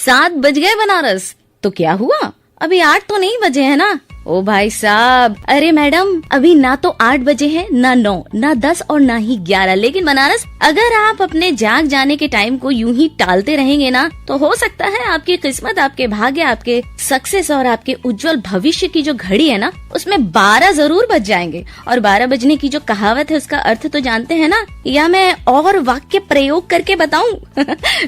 7 बज गए बनारस। तो क्या हुआ, अभी 8 तो नहीं बजे है ना? ओ भाई साहब, अरे मैडम, अभी ना तो 8 बजे हैं, ना 9, ना 10 और ना ही 11। लेकिन बनारस, अगर आप अपने जाग जाने के टाइम को यूं ही टालते रहेंगे ना, तो हो सकता है आपकी किस्मत, आपके भाग्य, आपके सक्सेस और आपके उज्जवल भविष्य की जो घड़ी है ना, उसमें 12 जरूर बज जाएंगे। और 12 बजने की जो कहावत है, उसका अर्थ तो जानते हैं ना, या मैं और वाक्य प्रयोग करके बताऊं?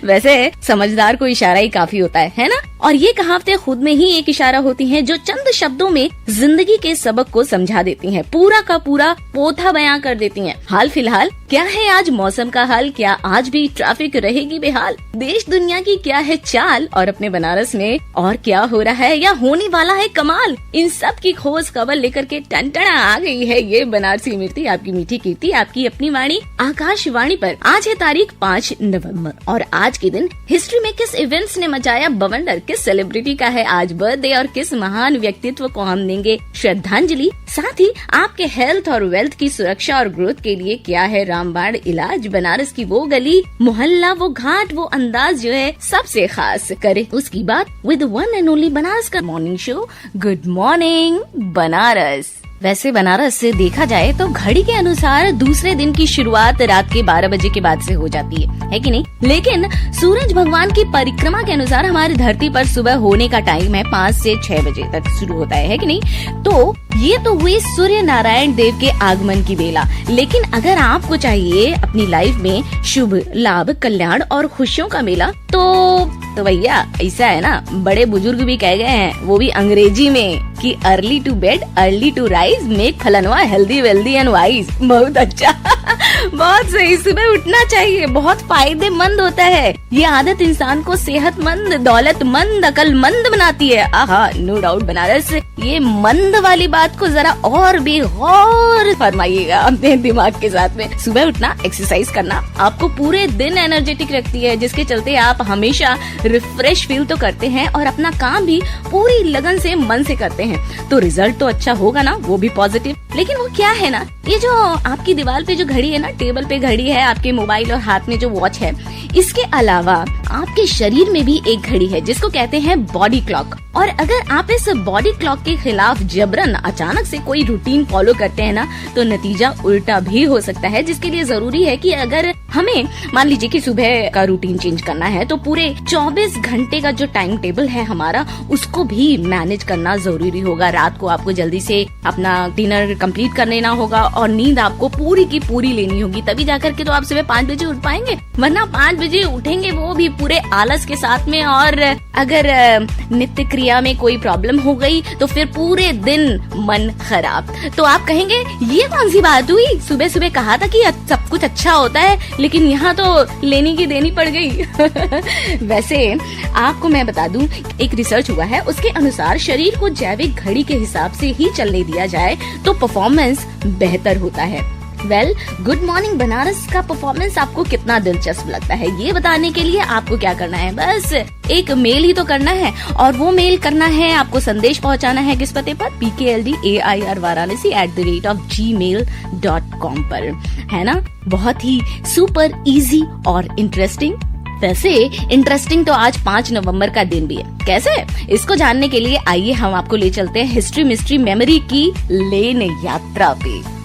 वैसे समझदार को इशारा ही काफी होता है ना? और ये कहावतें खुद में ही एक इशारा होती हैं, जो चंद शब्दों में जिंदगी के सबक को समझा देती हैं, पूरा का पूरा पोथा बयां कर देती हैं। हाल फिलहाल क्या है आज मौसम का हाल, क्या आज भी ट्रैफिक रहेगी बेहाल, देश दुनिया की क्या है चाल, और अपने बनारस में और क्या हो रहा है या होने वाला है कमाल, इन सब की खोज खबर लेकर के टनटना आ गई है ये बनारसी मिर्ती, आपकी मीठी कीर्ति, आपकी अपनी वाणी आकाशवाणी पर। आज है तारीख 5 नवंबर और आज के दिन हिस्ट्री में किस इवेंट्स ने मचाया बवंडर, किस सेलिब्रिटी का है आज बर्थडे और किस महान व्यक्तित्व को हम देंगे श्रद्धांजलि। साथ ही आपके हेल्थ और वेल्थ की सुरक्षा और ग्रोथ के लिए क्या है रामबाण इलाज, बनारस की वो गली मोहल्ला, वो घाट, वो अंदाज जो है सबसे खास। करे उसकी बात with one and only Banaras का morning show good morning Banaras. वैसे बनारस से देखा जाए तो घड़ी के अनुसार दूसरे दिन की शुरुआत रात के 12 बजे के बाद से हो जाती है कि नहीं? लेकिन सूरज भगवान की परिक्रमा के अनुसार हमारी धरती पर सुबह होने का टाइम है 5 से 6 बजे तक शुरू होता है कि नहीं? तो ये तो हुई सूर्य नारायण देव के आगमन की बेला। लेकिन अगर आपको चाहिए अपनी लाइफ में शुभ लाभ, कल्याण और खुशियों का मेला, तो भैया ऐसा है ना, बड़े बुजुर्ग भी कह गए हैं, वो भी अंग्रेजी में, कि early to bed early to rise make फलनवा हेल्दी वेल्दी एंड वाइज। बहुत अच्छा, बहुत सही। सुबह उठना चाहिए, बहुत फायदेमंद होता है। ये आदत इंसान को सेहतमंद, दौलतमंद, अकलमंद बनाती है। आहा, नो डाउट बनारस, ये मंद वाली बात को जरा और भी गौर फरमाइएगा अपने दिमाग के साथ में। सुबह उठना, एक्सरसाइज करना आपको पूरे दिन एनर्जेटिक रखती है, जिसके चलते आप हमेशा रिफ्रेश फील तो करते हैं और अपना काम भी पूरी लगन से, मन से करते हैं। तो रिजल्ट तो अच्छा होगा ना, वो भी पॉजिटिव। लेकिन वो क्या है ना, ये जो आपकी दीवार पे जो घड़ी है ना, टेबल पे घड़ी है, आपके मोबाइल और हाथ में जो वॉच है, इसके अलावा आपके शरीर में भी एक घड़ी है जिसको कहते हैं बॉडी क्लॉक। और अगर आप इस बॉडी क्लॉक के खिलाफ जबरन अचानक से कोई रूटीन फॉलो करते हैं ना, तो नतीजा उल्टा भी हो सकता है। जिसके लिए जरूरी है कि अगर हमें मान लीजिए कि सुबह का रूटीन चेंज करना है, तो पूरे 24 घंटे का जो टाइम टेबल है हमारा, उसको भी मैनेज करना जरूरी होगा। रात को आपको जल्दी से अपना डिनर कंप्लीट कर लेना होगा और नींद आपको पूरी की पूरी लेनी होगी, तभी जाकर के तो आप सुबह 5 बजे उठ पाएंगे। वरना 5 बजे उठेंगे वो भी पूरे आलस के साथ में, और अगर नित्य क्रिया में कोई प्रॉब्लम हो गई तो फिर पूरे दिन मन खराब। तो आप कहेंगे ये कौन सी बात हुई, सुबह सुबह कहा था कि सब कुछ अच्छा होता है, लेकिन यहाँ तो लेनी की देनी पड़ गई। वैसे आपको मैं बता दूं, एक रिसर्च हुआ है, उसके अनुसार शरीर को जैविक घड़ी के हिसाब से ही चलने दिया जाए तो परफॉर्मेंस बेहतर होता है। वेल, गुड मॉर्निंग बनारस का परफॉर्मेंस आपको कितना दिलचस्प लगता है, ये बताने के लिए आपको क्या करना है, बस एक मेल ही तो करना है। और वो मेल करना है, आपको संदेश पहुंचाना है किस पते पर, pkldair@gmail.com पर, है ना? बहुत ही सुपर इजी और इंटरेस्टिंग। वैसे इंटरेस्टिंग तो आज 5 नवंबर का दिन भी है। कैसे? इसको जानने के लिए आइए हम आपको ले चलते हैं हिस्ट्री मिस्ट्री मेमोरी की लेन यात्रा पे।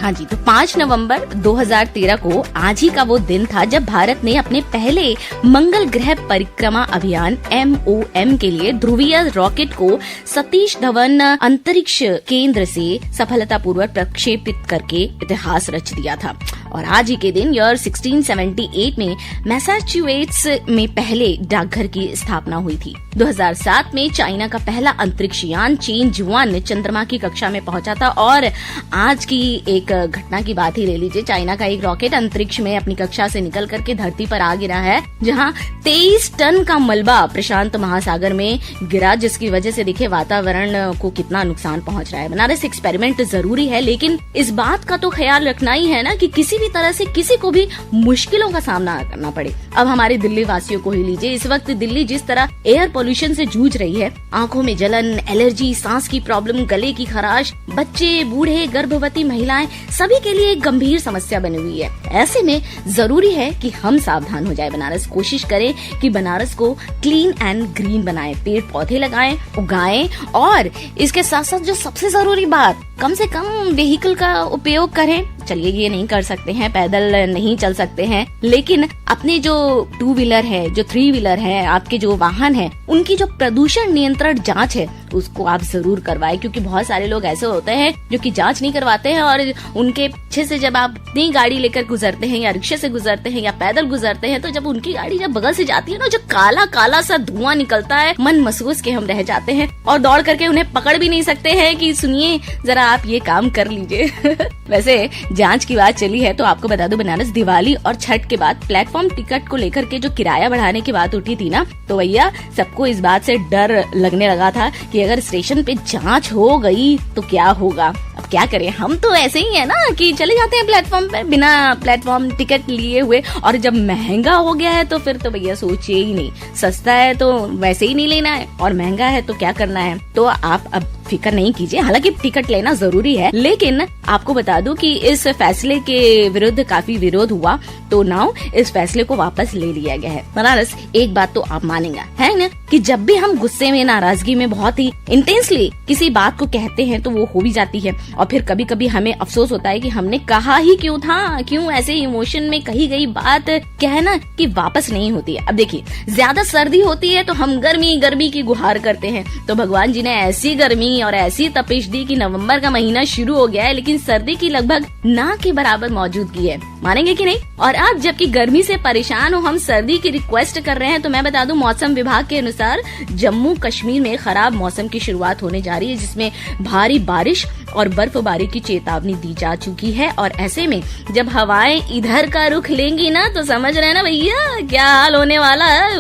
हाँ जी, तो 5 नवंबर 2013 को आज ही का वो दिन था जब भारत ने अपने पहले मंगल ग्रह परिक्रमा अभियान MOM के लिए ध्रुवीय रॉकेट को सतीश धवन अंतरिक्ष केंद्र से सफलतापूर्वक प्रक्षेपित करके इतिहास रच दिया था। और आज ही के दिन ईयर 1678 में मैसाचुसेट्स में पहले डाकघर की स्थापना हुई थी। 2007 में चाइना का पहला अंतरिक्ष यान चेंज-1 चंद्रमा की कक्षा में पहुंचा था। और आज की एक घटना की बात ही ले लीजिए, चाइना का एक रॉकेट अंतरिक्ष में अपनी कक्षा से निकल करके धरती पर आ गिरा है, जहां 23 टन का मलबा प्रशांत महासागर में गिरा, जिसकी वजह से देखिए वातावरण को कितना नुकसान पहुंच रहा है। बनारस एक्सपेरिमेंट जरूरी है, लेकिन इस बात का तो ख्याल रखना ही है ना कि किसी भी भी तरह से किसी को भी मुश्किलों का सामना करना पड़े। अब हमारे दिल्ली वासियों को ही लीजिए, इस वक्त दिल्ली जिस तरह एयर पोल्यूशन से जूझ रही है, आंखों में जलन, एलर्जी, सांस की प्रॉब्लम, गले की खराश, बच्चे, बूढ़े, गर्भवती महिलाएं सभी के लिए एक गंभीर समस्या बनी हुई है। ऐसे में जरूरी है कि हम सावधान हो जाए। बनारस कोशिश करे कि बनारस को क्लीन एंड ग्रीन बनाए, पेड़ पौधे लगाएं, उगाएं और इसके साथ साथ जो सबसे जरूरी बात, कम से कम व्हीकल का उपयोग करें। चलिए ये नहीं कर सकते हैं, पैदल नहीं चल सकते हैं, लेकिन अपने जो 2 व्हीलर है, जो 3 व्हीलर है, आपके जो वाहन है, उनकी जो प्रदूषण नियंत्रण जांच है उसको आप जरूर करवाएं, क्योंकि बहुत सारे लोग ऐसे होते हैं जो कि जांच नहीं करवाते हैं और उनके पीछे से जब आप अपनी गाड़ी लेकर गुजरते हैं या रिक्शे से गुजरते हैं या पैदल गुजरते हैं, तो जब उनकी गाड़ी जब बगल से जाती है ना, जो काला काला सा धुआं निकलता है, मन महसूस के हम रह जाते हैं और दौड़ करके उन्हें पकड़ भी नहीं सकते हैं कि सुनिए जरा आप ये काम कर लीजिए। वैसे जांच की बात चली है तो आपको बता दूं, बनारस दिवाली और छठ के बाद प्लेटफॉर्म टिकट को लेकर के जो किराया बढ़ाने की बात उठी थी ना, तो भैया सबको इस बात से डर लगने लगा था कि अगर स्टेशन पे जांच हो गई तो क्या होगा। अब क्या करें, हम तो ऐसे ही है ना कि चले जाते हैं प्लेटफॉर्म पे बिना प्लेटफॉर्म टिकट लिए हुए, और जब महंगा हो गया है तो फिर तो भैया सोचिए ही नहीं, सस्ता है तो वैसे ही नहीं लेना है और महंगा है तो क्या करना है। तो आप अब फिक्र नहीं कीजिए, हालांकि टिकट लेना जरूरी है, लेकिन आपको बता दूं कि इस फैसले के विरुद्ध काफी विरोध हुआ, तो नाउ इस फैसले को वापस ले लिया गया है। बनारस एक बात तो आप मानेंगे है ना कि जब भी हम गुस्से में, नाराजगी में बहुत ही इंटेंसली किसी बात को कहते हैं तो वो हो भी जाती है, और फिर कभी कभी हमें अफसोस होता है कि हमने कहा ही क्यों था, क्यों ऐसे इमोशन में कही गई बात क्या है ना कि वापस नहीं होती है। अब देखिए, ज्यादा सर्दी होती है तो हम गर्मी गर्मी की गुहार करते हैं, तो भगवान जी ने ऐसी गर्मी और ऐसी तपिश दी कि नवंबर का महीना शुरू हो गया है लेकिन सर्दी की लगभग ना के बराबर मौजूदगी है, मानेंगे कि नहीं। और अब जबकि गर्मी से परेशान हो हम सर्दी की रिक्वेस्ट कर रहे हैं, तो मैं बता दूं मौसम विभाग के अनुसार जम्मू कश्मीर में खराब मौसम की शुरुआत होने जा रही है, जिसमें भारी बारिश और बर्फबारी की चेतावनी दी जा चुकी है। और ऐसे में जब हवाएं इधर का रुख लेंगी ना, तो समझ रहे हैं ना भैया क्या हाल होने वाला है।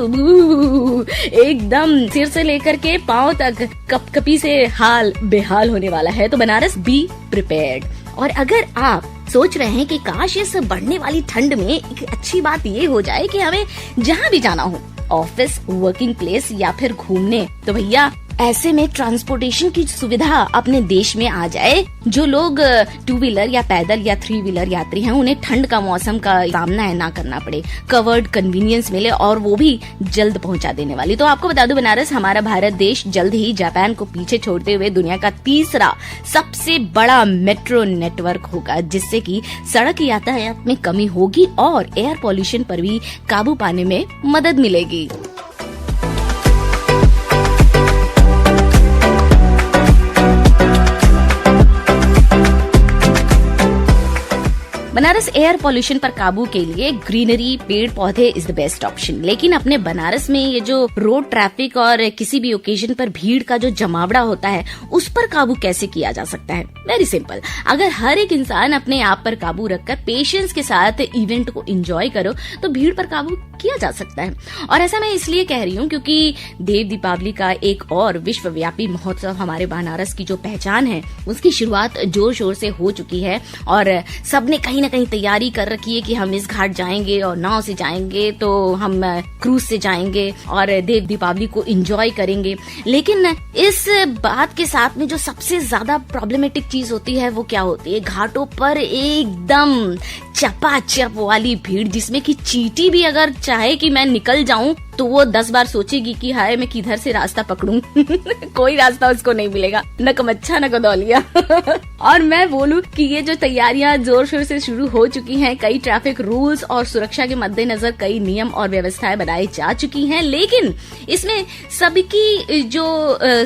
एकदम सिर से लेकर के पांव तक कपकपी से हाल बेहाल होने वाला है। तो बनारस बी प्रिपेयर्ड। और अगर आप सोच रहे हैं कि काश इस बढ़ने वाली ठंड में एक अच्छी बात ये हो जाए कि हमें जहाँ भी जाना हो, ऑफिस, वर्किंग प्लेस या फिर घूमने, तो भैया ऐसे में ट्रांसपोर्टेशन की सुविधा अपने देश में आ जाए। जो लोग 2 व्हीलर या पैदल या 3 व्हीलर यात्री हैं, उन्हें ठंड का मौसम का सामना है ना करना पड़े, कवर्ड कन्वीनियंस मिले और वो भी जल्द पहुंचा देने वाली। तो आपको बता दूं बनारस, हमारा भारत देश जल्द ही जापान को पीछे छोड़ते हुए दुनिया का 3रा सबसे बड़ा मेट्रो नेटवर्क होगा, जिससे कि सड़क यातायात में कमी होगी और एयर पॉल्यूशन पर भी काबू पाने में मदद मिलेगी। बनारस एयर पॉल्यूशन पर काबू के लिए ग्रीनरी, पेड़ पौधे इज द बेस्ट ऑप्शन। लेकिन अपने बनारस में ये जो रोड ट्रैफिक और किसी भी ओकेजन पर भीड़ का जो जमावड़ा होता है, उस पर काबू कैसे किया जा सकता है? वेरी सिंपल, अगर हर एक इंसान अपने आप पर काबू रखकर पेशेंस के साथ इवेंट को एंजॉय करो तो भीड़ पर काबू किया जा सकता है। और ऐसा मैं इसलिए कह रही हूँ क्योंकि देव दीपावली का एक और विश्वव्यापी महोत्सव हमारे बनारस की जो पहचान है, उसकी शुरुआत जोर शोर से हो चुकी है और सबने कहीं न कहीं तैयारी कर रखी है कि हम इस घाट जाएंगे और नाव से जाएंगे, तो हम क्रूज से जाएंगे और देव दीपावली को एंजॉय करेंगे। लेकिन इस बात के साथ में जो सबसे ज्यादा प्रॉब्लमेटिक चीज होती है वो क्या होती है? घाटों पर एकदम चपाचप वाली भीड़, जिसमें कि चींटी भी अगर चाहे कि मैं निकल जाऊं तो वो 10 बार सोचेगी कि हाय मैं किधर से रास्ता पकड़ूं। कोई रास्ता उसको नहीं मिलेगा, न कमच्छा न कदौलिया। और मैं बोलूं कि ये जो तैयारियां जोर शोर से शुरू हो चुकी हैं, कई ट्रैफिक रूल्स और सुरक्षा के मद्देनजर कई नियम और व्यवस्थाएं बनाई जा चुकी हैं, लेकिन इसमें सबकी जो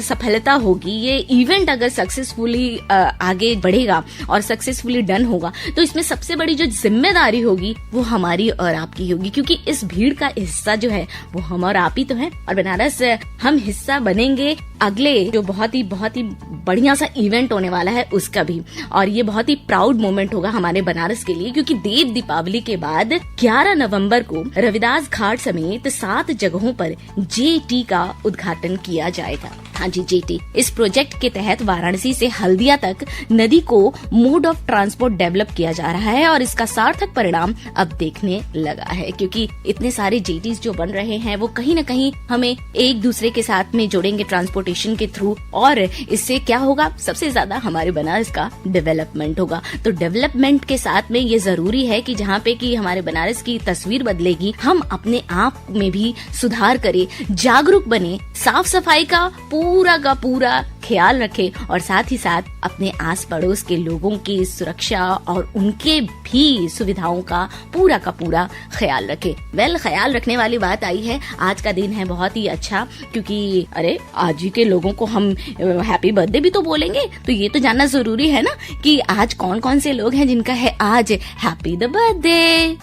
सफलता होगी, ये इवेंट अगर सक्सेसफुली आगे बढ़ेगा और सक्सेसफुली डन होगा, तो इसमें सबसे बड़ी जो जिम्मेदारी होगी वो हमारी और आपकी होगी, क्योंकि इस भीड़ का हिस्सा जो है वो हम और आप ही तो हैं। और बनारस हम हिस्सा बनेंगे अगले जो बहुत ही बढ़िया सा इवेंट होने वाला है उसका भी, और ये बहुत ही प्राउड मोमेंट होगा हमारे बनारस के लिए, क्योंकि देव दीपावली के बाद 11 नवंबर को रविदास घाट समेत 7 जगहों पर JT का उद्घाटन किया जाएगा। हाँ जी, जेटी। इस प्रोजेक्ट के तहत वाराणसी से हल्दिया तक नदी को मोड ऑफ ट्रांसपोर्ट डेवलप किया जा रहा है और इसका सार्थक परिणाम अब देखने लगा है, क्योंकि इतने सारे जेटीज जो बन रहे हैं वो कहीं न कहीं हमें एक दूसरे के साथ में जोड़ेंगे ट्रांसपोर्टेशन के थ्रू, और इससे क्या होगा, सबसे ज्यादा हमारे बनारस का डेवलपमेंट होगा। तो डेवलपमेंट के साथ में ये जरूरी है कि जहाँ पे कि हमारे बनारस की तस्वीर बदलेगी, हम अपने आप में भी सुधार करें, जागरूक बने, साफ सफाई का पूरा ख्याल रखें और साथ ही साथ अपने आस पड़ोस के लोगों की सुरक्षा और उनके भी सुविधाओं का पूरा ख्याल रखें। ख्याल रखने वाली बात आई है, आज का दिन है बहुत ही अच्छा, क्योंकि अरे आज ही के लोगों को हम हैप्पी बर्थडे भी तो बोलेंगे, तो ये तो जानना जरूरी है ना कि आज कौन कौन से लोग हैं जिनका है आज हैप्पी द बर्थडे।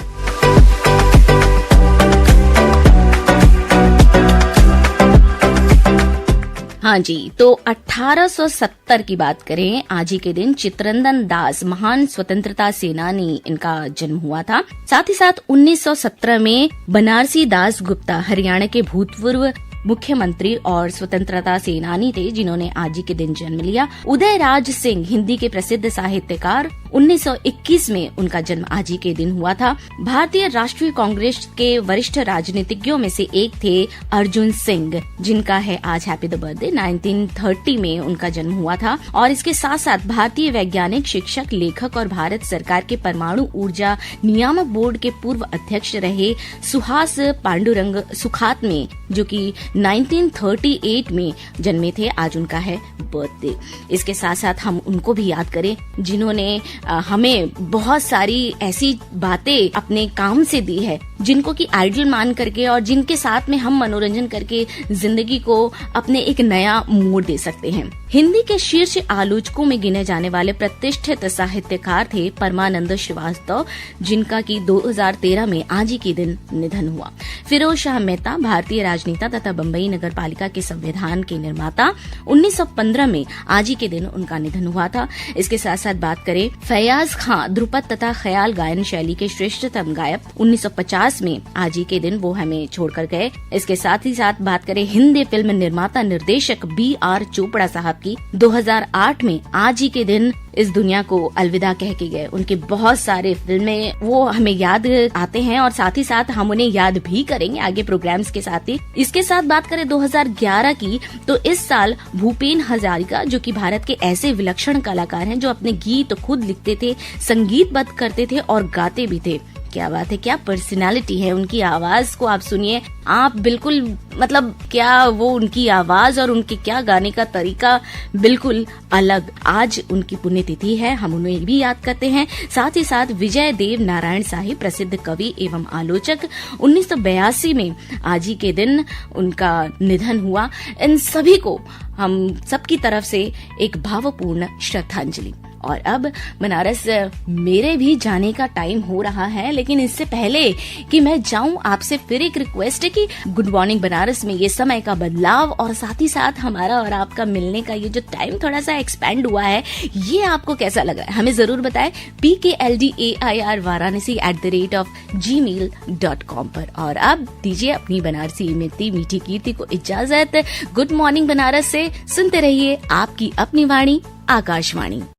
हाँ जी, तो 1870 की बात करें, आज ही के दिन चित्तरंजन दास महान स्वतंत्रता सेनानी, इनका जन्म हुआ था। साथ ही साथ 1917 में बनारसी दास गुप्ता हरियाणा के भूतपूर्व मुख्यमंत्री और स्वतंत्रता सेनानी थे, जिन्होंने आज ही के दिन जन्म लिया। उदयराज सिंह हिंदी के प्रसिद्ध साहित्यकार, 1921 में उनका जन्म आज ही के दिन हुआ था। भारतीय राष्ट्रीय कांग्रेस के वरिष्ठ राजनीतिज्ञों में से एक थे अर्जुन सिंह, जिनका है आज हैप्पी द बर्थडे। 1930 में उनका जन्म हुआ था। और इसके साथ साथ भारतीय वैज्ञानिक, शिक्षक, लेखक और भारत सरकार के परमाणु ऊर्जा नियामक बोर्ड के पूर्व अध्यक्ष रहे सुहास पांडुरंग सुखात्मे, जो कि 1938 में जन्मे थे, आज उनका है बर्थडे। इसके साथ साथ हम उनको भी याद करें जिन्होंने हमें बहुत सारी ऐसी बातें अपने काम से दी है, जिनको कि आइडल मान करके और जिनके साथ में हम मनोरंजन करके जिंदगी को अपने एक नया मोड़ दे सकते हैं। हिंदी के शीर्ष आलोचकों में गिने जाने वाले प्रतिष्ठित साहित्यकार थे परमानंद श्रीवास्तव, जिनका कि 2013 में आज ही के दिन निधन हुआ। फिरोज शाह मेहता, भारतीय राजनेता तथा बम्बई नगर पालिका के संविधान के निर्माता, 1915 में आज ही के दिन उनका निधन हुआ था। इसके साथ साथ बात करें फैयाज खां, ध्रुपद तथा ख्याल गायन शैली के श्रेष्ठतम गायक, 1950 में आज ही के दिन वो हमें छोड़कर गए। इसके साथ ही साथ बात करें हिंदी फिल्म निर्माता निर्देशक B.R. चोपड़ा साहब की, 2008 में आज ही के दिन इस दुनिया को अलविदा कह के गए। उनके बहुत सारे फिल्में वो हमें याद आते हैं और साथ ही साथ हम उन्हें याद भी करेंगे आगे प्रोग्राम्स के साथ ही। इसके साथ बात करें 2011 की, तो इस साल भूपेन हजारिका, जो कि भारत के ऐसे विलक्षण कलाकार हैं जो अपने गीत खुद लिखते थे, संगीतबद्ध करते थे और गाते भी थे। क्या बात है, क्या पर्सनालिटी है, उनकी आवाज को आप सुनिए, आप बिल्कुल मतलब क्या वो उनकी आवाज और उनके क्या गाने का तरीका बिल्कुल अलग। आज उनकी पुण्यतिथि है, हम उन्हें भी याद करते हैं। साथ ही साथ विजय देव नारायण शाही, प्रसिद्ध कवि एवं आलोचक, 1982 में आज ही के दिन उनका निधन हुआ। इन सभी को हम सबकी तरफ से एक भावपूर्ण श्रद्धांजलि। और अब बनारस मेरे भी जाने का टाइम हो रहा है, लेकिन इससे पहले कि मैं जाऊं, आपसे फिर एक रिक्वेस्ट है कि गुड मॉर्निंग बनारस में ये समय का बदलाव और साथ ही साथ हमारा और आपका मिलने का ये जो टाइम थोड़ा सा एक्सपेंड हुआ है, ये आपको कैसा लग रहा है हमें जरूर बताएं PKLDAIR varanasi@gmail.com पर। और अब दीजिए अपनी बनारसी मिट्टी मीठी कीर्ति को इजाजत। गुड मॉर्निंग बनारस से सुनते रहिए आपकी अपनी वाणी आकाशवाणी।